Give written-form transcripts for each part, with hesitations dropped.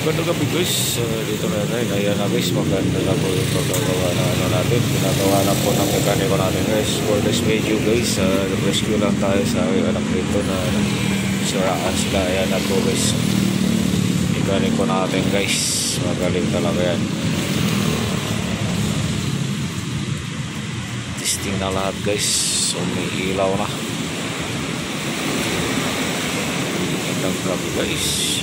Magandang gabi guys, dito na tayo. Ayan na guys, maganda na po yung pagkagawa na ano natin. Pinagawa na po ng mekaniko natin guys. For this video guys, rescue lang tayo sa anak dito na siraan sila. Ayan na po guys, mekaniko natin guys. Magaling talaga yan. Testing na lahat guys, so may ilaw na. Magandang gabi guys.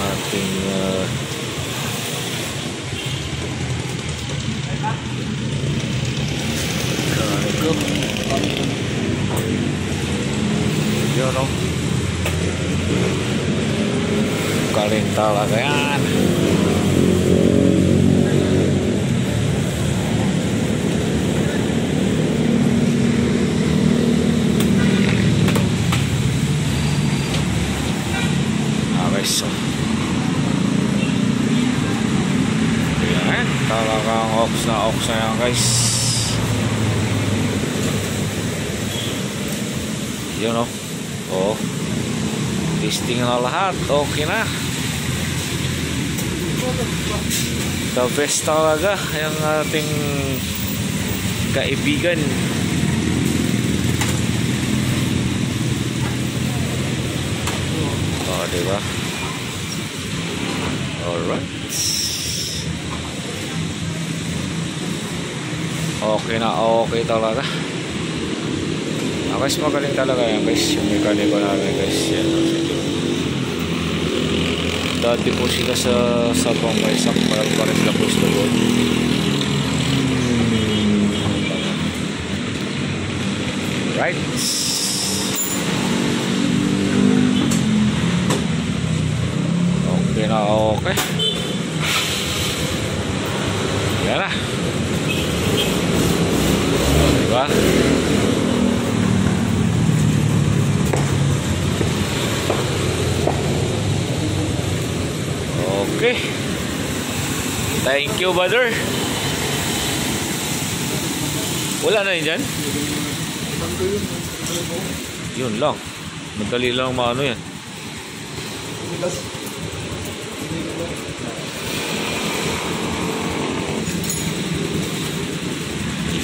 Ating mekaniko. Yun o. Galing talaga yan. So ayan, talagang ox na yan guys. Yun o. Oh, testing na lahat. Okay na. The best talaga yung ating kaibigan. Oh, diba? Alright. Okay na, okay talaga. Guys, magaling talaga yan guys. Yung mekaniko namin guys. Yan. Dati po sila sa Pangay Sampal pa rin sila po sa loob. Right. Okay na, okay. Yan na. Diba? Okay. Thank you, brother. Wala na yun dyan? Yun lang. Madali lang maano yan.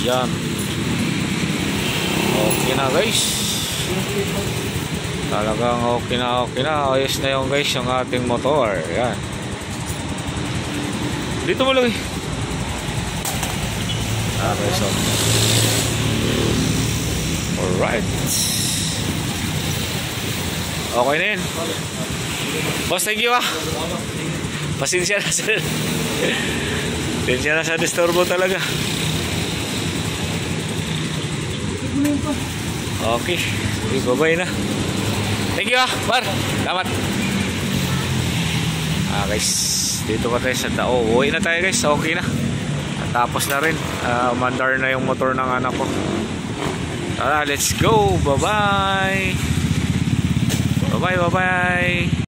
Yan. Okay na guys. Talagang okay na. Ayos na yung guys yung ating motor. Yan. Dito mo lagi. Okay, so alright. Okay na yun. Boss, thank you Pasensya na sa pasensya na sa disturbo talaga. Okay, bye-bye na. Thank you Bar. Salamat. Guys, dito pa tayo sa Dao. Uwi na tayo guys, okay na. Tapos na rin, umandar na yung motor ng anak ko. Tara, let's go. Bye-bye. Bye-bye.